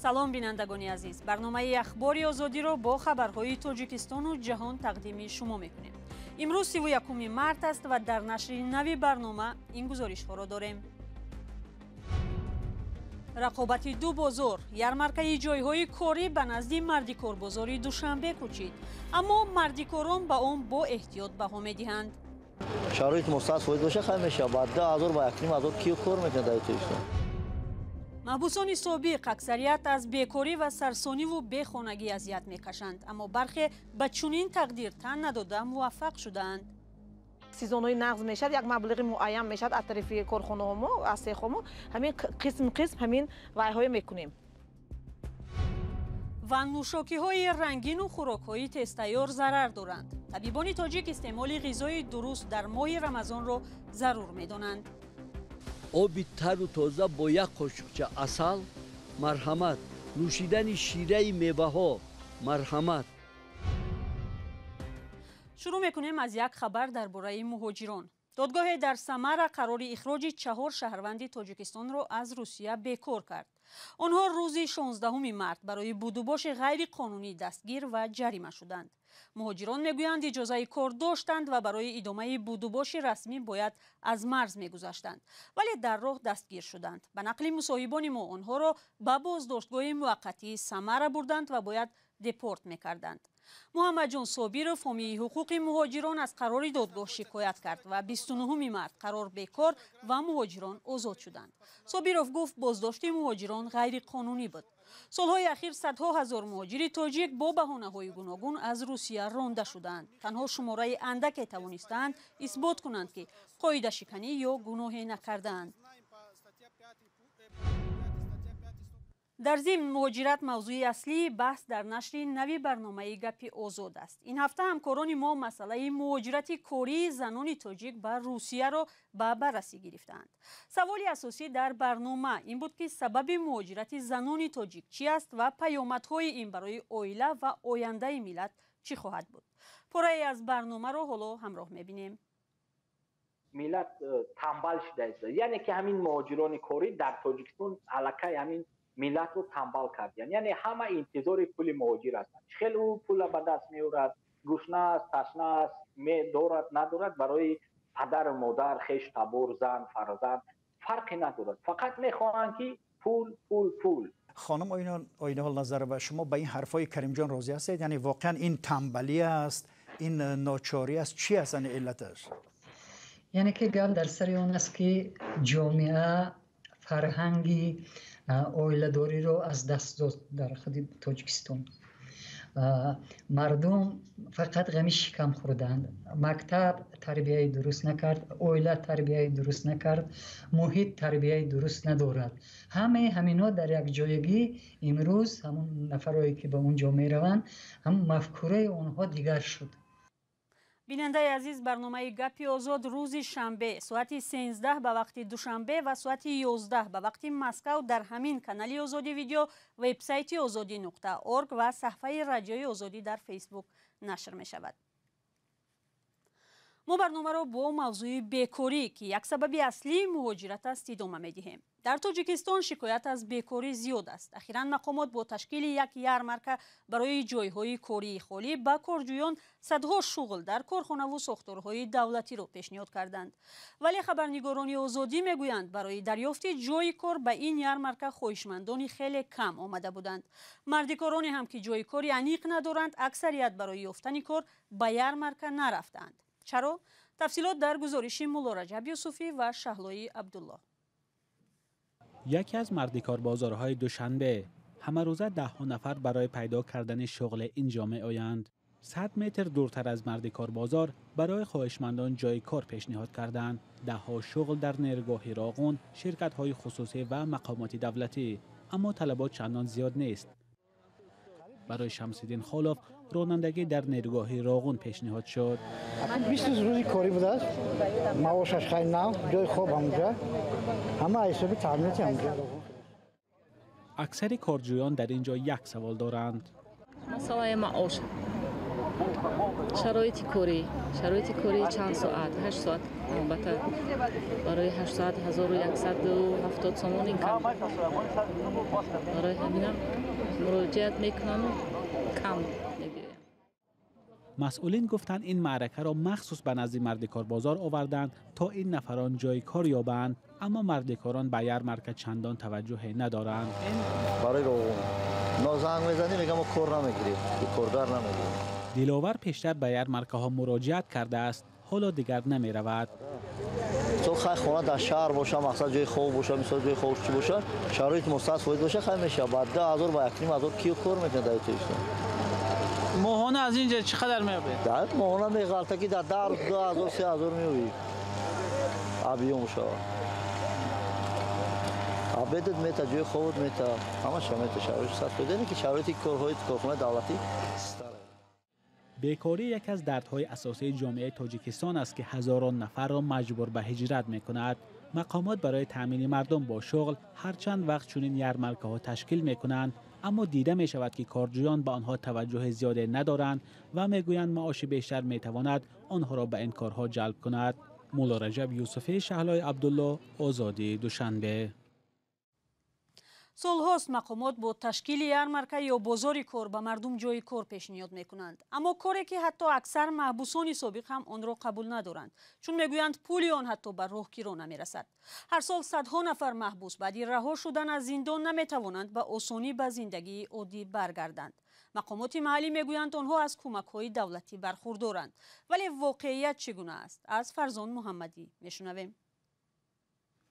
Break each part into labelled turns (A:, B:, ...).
A: салом бинандагони азиз, барномаи ахбори озодиро бо хабарҳои тоҷикистону ҷаҳон тақдими шумо мекунем. имрӯз 31 март аст ва дар нашри нави барнома ин гузоришҳоро дорем. рақобати ду бозор, ярмаркаи ҷойҳои корӣ ба назди мардикорбозори душанбе кӯчид, аммо мардикорон ба он бо эҳтиёт баҳо медиҳанд.
B: шароити мустаъд фоид боша хай мешавад, ба 10,000 ба 1,500 киё кор мекунад дар Тоҷикистон.
A: маҳбусони собиқ аксарият аз бекорӣ ва сарсониву бехонагӣ азият мекашанд, аммо бархе ба чунин тақдир тан надода муваффақ шудаанд.
C: сезонҳои нағз мешад, як маблағи муайян мешад аз тарафи корхонаҳомо, аз сехҳомо, ҳамин қисм ҳамин вайҳоя мекунем.
A: ва нӯшокиҳои рангину хӯрокҳои тезтайёр зарар доранд. табибони тоҷик истеъмоли ғизои дуруст дар моҳи рамазонро зарур медонанд.
D: оби тару тоза бо як қошуқча асал марҳамат, нӯшидани шираи меваҳо марҳамат.
A: шурӯъ мекунем аз як хабар дар бораи муҳоҷирон. додгоҳе дар Самара қарори ихроҷи 4 шаҳрванди Тоҷикистонро аз Русия бекор кард. онҳо рӯзи 16 март барои будубоши ғайриқонунӣ дастгир ва ҷарима шуданд. муҳоҷирон мегӯянд иҷозаи кор доштанд ва барои идомаи будубоши расмӣ бояд аз марз мегузаштанд, вале дар роҳ дастгир шуданд. ба нақли мусоҳибони мо онҳоро ба боздоштгоҳи муваққатии Самара бурданд ва бояд депорт мекарданд. муҳаммадҷон собиров ҳомии ҳуқуқи муҳоҷирон аз қарори додгоҳ шикоят кард ва 29 март қарор бекор ва муҳоҷирон озод шуданд. собиров гуфт боздошти муҳоҷирон ғайриқонунӣ буд. солҳои ахир садҳо ҳазор муҳоҷири тоҷик бо баҳонаҳои гуногун аз Русия ронда шуданд. танҳо шумораи андаке тавонистанд исбот кунанд ки қоидашиканӣ ё гуноҳе накардаанд. дар зимн муҳоҷират мавзӯи аслии баҳс дар нашри нави барномаи гапи озод аст. ин ҳафта ҳамкорони мо масъалаи муҳоҷирати кории занони тоҷик ба Русияро ба баррасӣ гирифтаанд. саволи асосӣ дар барнома ин буд ки сабаби муҳоҷирати занони тоҷик чӣ аст ва паёмадҳои ин барои оила ва ояндаи миллат чӣ хоҳад буд. порае аз барномаро ҳоло ҳамроҳ мебинем.
E: миллат тамбал шудааст, яъне ки ҳамин муҳоҷирони корӣ дар Тоҷикистон аллакай ҳамин миллатро тамбал карданд. яъне ҳама интизори пули муҳоҷир ҳастанд. хел ӯ пула ба даст меорад, гушна аст, ташна аст, дорад надорад, барои падару модар, хеш табор, зан, фарзанд фарқе надорад. фақат мехоҳанд ки пул.
F: خانم آینه نظر و شما با این حرفای کریم جان راضی هستید؟ یعنی واقعا این تنبلی است، این ناچاری است، چی است این علتش؟
G: یعنی که گپ در سر اون است که جامعه فرهنگی اویله‌داری رو از دست داد در خود تاجیکستان. مردم فقط غمی شکم خوردند. مکتب تربیه درست نکرد، اویله تربیه درست نکرد، محیط تربیه درست ندارد. همینا در یک جایگی امروز همون نفرایی که به اونجا میروند هم مفکوره اونها دیگر شد.
A: бинандаи азиз, барномаи гапи озод рӯзи шанбе соати 13 ба вақти душанбе ва соати 11 ба вақти Москав дар ҳамин канали озоди видео, вебсайти озоди.орг ва саҳифаи радиои озодӣ дар фейсбук нашр мешавад. мо барномаро бо мавзӯи бекорӣ ки як сабаби аслии муҳоҷират аст идома медиҳем. дар Тоҷикистон шикоят аз бекорӣ зиёд аст. ахиран мақомот бо ташкили як ярмарка барои ҷойҳои кории холӣ ба корҷӯён садҳо шуғл дар корхонаву сохторҳои давлатиро пешниҳод карданд. вале хабарнигорони озодӣ мегӯянд барои дарёфти ҷойи кор ба ин ярмарка хоҳишмандони хеле кам омада буданд. мардикороне ҳам ки ҷойи кори аниқ надоранд, аксарият барои ёфтани кор ба ярмарка нарафтанд. чаро? тафсилот дар гузориши мулло Раҷаб Юсуфӣ ва Шаҳлои Абдулло.
H: یکی از مردکار بازارهای دوشنبه همه روزه 10 نفر برای پیدا کردن شغل اینجا می آیند. 100 متر دورتر از مردکار بازار برای خواهشمندان جای کار پیشنهاد کردند. 10 شغل در نیرگاه راغون، شرکت های خصوصی و مقامات دولتی، اما طلبات چندان زیاد نیست. برای شمس‌الدین خالف رانندگی در نیرگاه راغون پیشنهاد شد.
I: 20 روزی کاری بوده است. معاشش خیلی نه، جای خوب همونجا. همه حسابی تعمیراتی همونجا.
H: اکثر کارجویان در اینجا یک سوال دارند.
J: مسئله معاش. شرایط کاری چند ساعت 8 ساعت البته برای 8 ساعت 1170 سومون کم برای همینم مراجعت میکنم کم میگیرم.
H: مسئولین گفتند این معرکه را مخصوص به نزد مردکار بازار آوردند تا این نفران جای کار یابند، اما مردکاران به یارمرک چندان توجه ندارند.
B: برای رو نازنگ میزنی میگم ما کار نمیگیریم، کاردار نمیگیریم.
H: دلاور پیشتر به یارمرکه ها مراجعت کرده است، حالا دیگر نمی رود.
B: تو خیلی خونه در شهر باشه، مقصد جای خوب باشه، مثلا جای خوب چی باشه، شرایط مستعد باشه خیلی میشه. بعد 10,000 با 1,500 کیو کار میکنه در تویشون.
K: ماهانه از اینجا چقدر میابه؟
B: در ماهانه میغلطه که در 2,000 3,000 میوی. ابیوم شو. عبیدت میته جای خود میته، همه شما میته شرایط سخت بودنی که شرایط کارهای کارخانه دولتی
H: بیکاری یکی از دردهای اساسی جامعه تاجیکستان است که هزاران نفر را مجبور به هجرت می‌کند. مقامات برای تامین مردم با شغل هر چند وقت چنین یارمرکه‌ها تشکیل می‌کنند، اما دیده می‌شود که کارجویان به آنها توجه زیادی ندارند و می‌گویند معاش بیشتر می‌تواند آنها را به این کارها جلب کند. مولا رجب یوسفی، شهلای عبدالله، آزادی، دوشنبه.
A: солҳост мақомот бо ташкили ярмарка ё бозори кор ба мардум ҷои кор пешниҳод мекунанд, аммо коре ки ҳатто аксар маҳбусони собиқ ҳам онро қабул надоранд, чун мегӯянд пули он ҳатто ба роҳгиро намерасад. ҳар сол садҳо нафар маҳбус баъди раҳо шудан аз зиндон наметавонанд ба осонӣ ба зиндагии оддӣ баргарданд. мақомоти маҳаллӣ мегӯянд онҳо аз кӯмакҳои давлатӣ бархурдоранд, вале воқеият чӣ гуна аст? аз Фарзон Муҳаммадӣ мешунавем.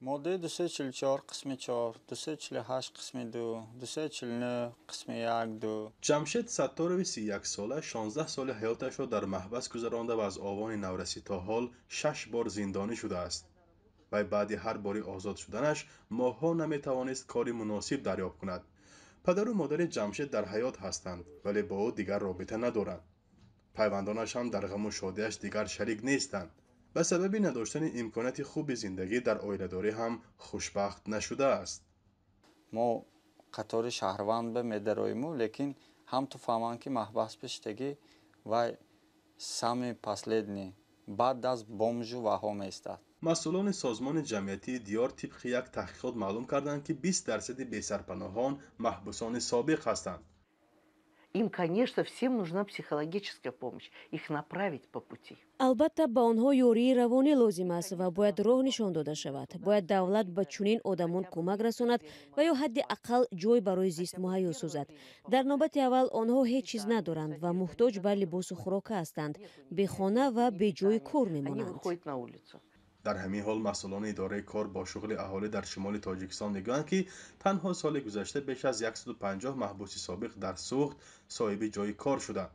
L: ماده 244 قسم 4 248 قسم 2 249 قسم 1 2
M: جمشید ستاروی 31 ساله 16 سال حیاتش را در محبس گذرانده و از آوان نورسی تا حال 6 بار زندانی شده است. و بعد هر باری آزاد شدنش ماه‌ها نمیتوانست کاری مناسب دریافت کند. پدر و مادر جمشید در حیات هستند ولی با او دیگر رابطه ندارند. پیوندانش هم در غم و شادیش دیگر شریک نیستند. به سبب نداشتن امکانات خوب زندگی در عائله‌داری هم خوشبخت نشده است.
L: ما قطار شهروند به مدرایمو لیکن هم تو فهمان که محبس پشتگی و سامی پسلیدنی بعد از بومجو و هم استاد.
M: مسئولان سازمان جمعیتی دیار طبق یک تحقیقات معلوم کردند که 20% بی‌سرپناهان محبوسان سابق هستند.
N: Им, конечно, всем нужна психологическая помощь, их направить по пути.
O: البته به آنها یاری روانی لازم است و باید راه نشان داده شود. باید دولت به چنین آدمان کمک رساند و یا حداقل جای برای زیست مهیا سازد. در نوبت اول آنها هیچ چیز ندارند و محتاج به لباس و خوراک هستند. بی خانه و بی جای کار میمانند.
M: در همین حال مسئولان اداره کار با شغل اهالی در شمال تاجیکستان میگویند که تنها سال گذشته بیش از 150 محبوس سابق در سوخت صاحب جای کار شدند.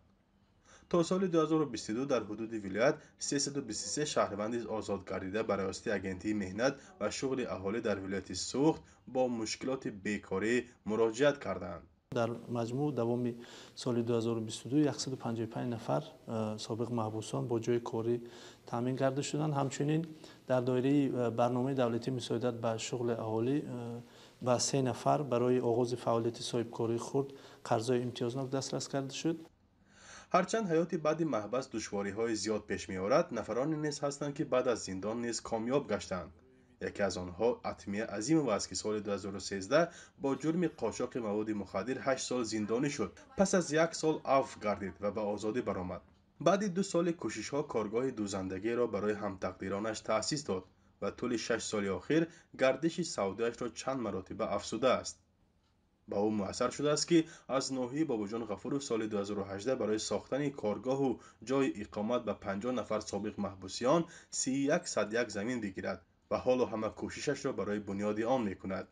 M: تا سال 2022 در حدود ولایت 323 شهروند آزاد گردیده برای واسطه اگنتی مهنت و شغل اهالی در ولایت سوخت با مشکلات بیکاری مراجعت کردند.
P: در مجموع دوام سال 2022 155 نفر سابق محبوسان با جای کاری تامین کرده شدند. همچنین در دایره برنامه دولتی مساعدت به شغل اهالی با 3 نفر برای آغاز فعالیت صاحبکاری خود قرضای امتیازناک دسترس کرده شد.
M: هرچند حیات بعد محبس دشواری‌های زیاد پیش می‌آورد، نفرانی نیز هستند که بعد از زندان نیز کامیاب گشتند. یکی از آنها اتمی عظیم است که سال 2013 با جرم قاچاق مواد مخدر 8 سال زندانی شد. پس از 1 سال عفو گردید و به آزادی برآمد. بعد 2 سال کوشش‌ها کارگاه دوزندگی را برای همتقدیرانش تأسیس داد و طول 6 سال اخیر گردش سودایش را چند مراتبه افزوده است. با او مؤثر شده است که از ناحیه باباجان غفور سال 2018 برای ساختن کارگاه و جای اقامت به 50 نفر سابق محبوسیان 31 صد زمین بگیرد و حالا همه کوششش را برای بنیاد آن میکند.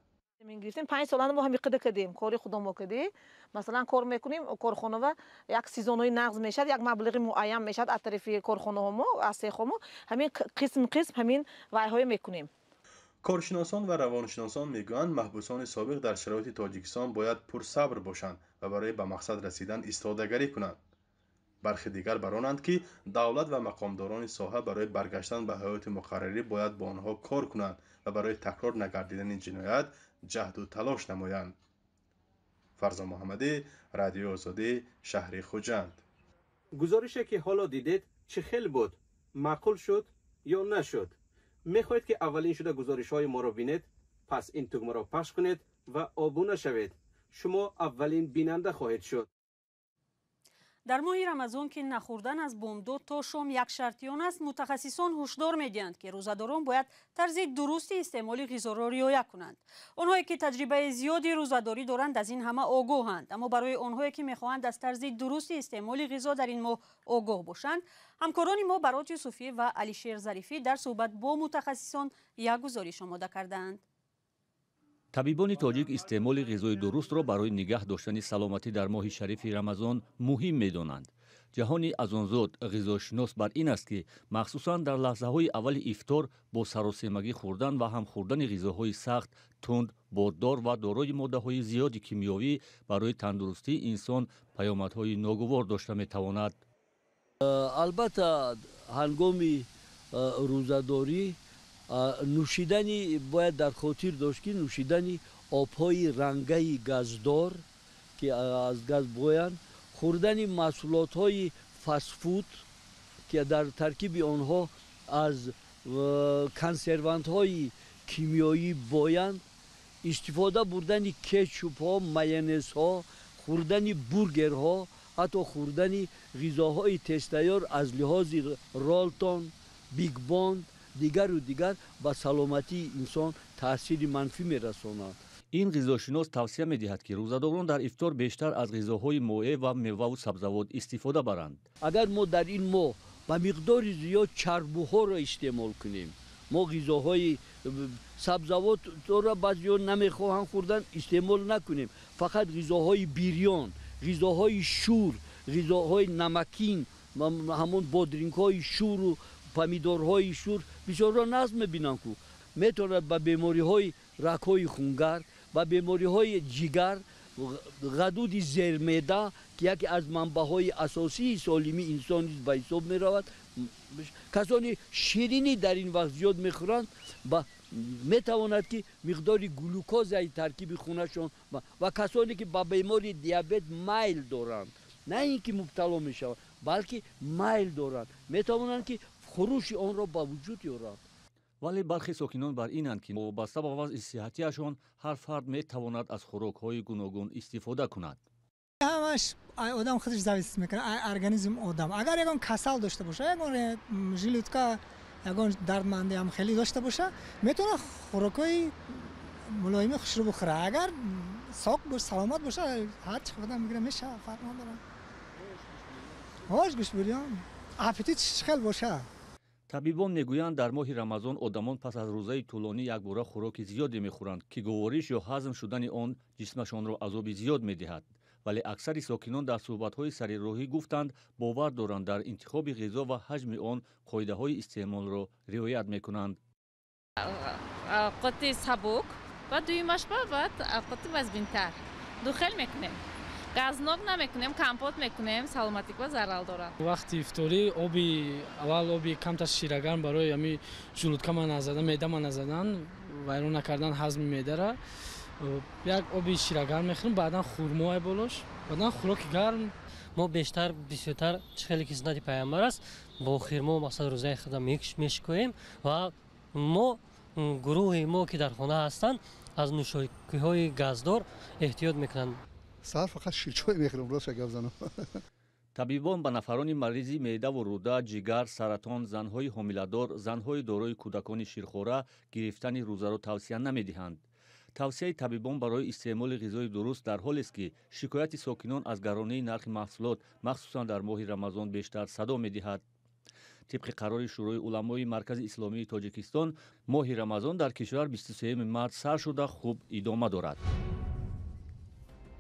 C: میگیریم 5 سالانه ما هم قد کردیم کاری خودمون میکردیم. مثلا کار میکنیم کارخانه و یک سیزونی نقض میشد، یک مبلغ معین میشد از طرف کارخانه ها از سیخمو همین قسم همین وعیهای میکنیم.
M: کارشناسان و روانشناسان میگویند محبوسان سابق در شرایط تاجیکستان باید پرصبر باشند و برای به مقصد رسیدن ایستادگی کنند. برخی دیگر برانند که دولت و مقامداران ساحه برای برگشتن به حیات مقرری باید با آنها کار کنند و برای تکرار نگردیدن جنایت جهد و تلاش نمایند. فرزان محمدی، رادیو آزادی، شهر خوجند.
Q: گزارشی که حالا دیدید چه خیلی بود؟ معقول شد یا نشد؟ میخواهید که اولین شده گزارش های ما را بینید؟ پس این تگمه را پخش کنید و آبونه شوید. شما اولین بیننده خواهید شد.
A: در ماه رمضان که نخوردن از بامداد تا شام یک شرطیان است، متخصصان هشدار می‌دهند که روزداران باید طرز درستی استعمال غذا را رعایت کنند. آنهایی که تجربه زیادی روزداری دارند از این همه آگاهند، اما برای آنهایی که می‌خواهند از طرز درستی استعمال غذا در این ماه آگاه باشند، همکاران ما برات یوسفی و علیشیر ظریفی در صحبت با متخصصان یک گزارش آماده کردند.
R: طبیبان تاجیک استعمال غذای درست را برای نگه داشتن سلامتی در ماه شریف رمضان مهم می‌دانند. جهانی از آن زود غذاشناس بر این است که مخصوصاً در لحظه‌های اول افطار با سراسیمگی خوردن و هم خوردن غذاهای سخت، تند، باددار و دارای ماده‌های زیادی کیمیایی برای تندرستی انسان پیامدهای ناگوار داشته می‌تواند.
D: البته هنگام روزداری نوشیدنی باید در خاطر داشت که نوشیدنی آبهای رنگی گازدار که از گاز بویند، خوردن محصولات های فست فود که در ترکیب آنها از کنسروانت های کیمیایی بویند، استفاده بردن کچوپ ها، مایونز ها، خوردن بورگر ها، حتی خوردن غذاهای تستیار از لحاظ رالتون، بیگ باند دیگر و دیگر با سلامتی انسان تاثیر منفی می‌رساند.
R: این غذاشناس توصیه می‌دهد که روزداران در افطار بیشتر از غذاهای مائع و میوه و سبزیجات استفاده برند.
D: اگر ما در این ماه با مقدار زیاد چربوها را استعمال کنیم، ما غذاهای سبزیجات را بعضی‌ها نمی‌خواهند خوردن، استعمال نکنیم، فقط غذاهای بیریان، غذاهای شور، غذاهای نمکین، همون بادرینگ‌های شور و پمیدورهای شور بسیار را نقص می‌بینم که میتواند به بیماری‌های رگ‌های خونگرد، به بیماری‌های جگر، غدود زیرمعده که یکی از منبع‌های اساسی سالمی انسان به حساب می‌رود، کسانی شیرینی در این وقت زیاد می‌خورند و میتواند که مقدار گلوکوز در ترکیب خونشان و کسانی که به بیماری دیابت میل دارند، نه اینکه مبتلا میشوند بلکه میل دارند، میتوانند که خروش آن را با وجود بیارند.
R: ولی برخی ساکنان بر اینند که وابسته به وضع صحتیشان هر فرد میتواند از خوراک‌های گوناگون استفاده کند.
S: همش آدم خودش زویست میکنه، ارگانیسم آدم اگر یگان کسل داشته باشه، یگان ژیلوتکا، یگان دردمندی هم خیلی داشته باشه، میتونه خوراکای ملایم خوش رو بخوره. اگر ساق باشه، سلامت باشه، هر چی خودم میگیره میشه، فرق نداره. هاش گوش بیان اپیتیت خیلی باشه.
R: طبیبان میگویند در ماه رمضان آدمان پس از روزه طولانی یک باره خوراک زیادی میخورند که گوارش یا هضم شدن آن جسمشان را عذاب زیاد میدهد. ولی اکثر ساکنان در صحبت‌های سریراهی گفتند باور دارند در انتخاب غذا و حجم آن قاعده‌های استعمال را رعایت میکنند.
J: قطعه سبک و دویمش بعد قطعه وزن‌تر داخل میکنیم. газнок намекунем, компот мекунем, саломатиква зарал дорад.
K: Вақти ифторӣ аввал оби камтар ширагарм барои ҳами жулудкама назадан, медама назадан, вайрон накардан ҳазми медара. Як оби ширагарм мехӯрем, баъдан хурмое болош, баъдан хӯроки гарм.
T: мо бештар бисёртар чихели ки суннати пайғамбар аст, бо хирмо мақсад рӯзаи худа мешикоем ва мо гурӯҳи мо ки дар хона ҳастанд аз нӯшокиҳои газдор эҳтиёт мекунанд.
U: سر فقط شیرچای میخورم راست گپ زنم.
R: طبیبان به نفران مریضی معده و روده، جگر، سرطان، زنهای حامله‌دار، زنهای دارای کودکان شیرخواره گرفتن روزه را توصیه نمی‌دهند. توصیه طبیبان برای استعمال غذای درست در حالی است که شکایت ساکنان از گرانی نرخ محصولات مخصوصا در ماه رمضان بیشتر صدا می‌دهد. طبق قرار شورای علمای مرکز اسلامی تاجیکستان، ماه رمضان در کشور 23 مارس سر شده خوب ادامه دارد.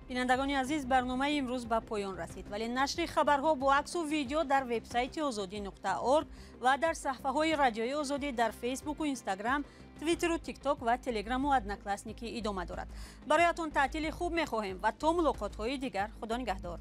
A: بینندگان عزیز، برنامه امروز به پایان رسید، ولی نشر خبرها با عکس و ویدیو در وبسایت azadi.org و در صفحه های رادیوی آزادی در فیسبوک و اینستاگرام، توییتر و تیک تاک و تلگرام و ادنکلاسنیکی ادامه دارد. برایتان تعطیل خوب می‌خواهیم و تا ملاقات های دیگر، خدا نگهدار.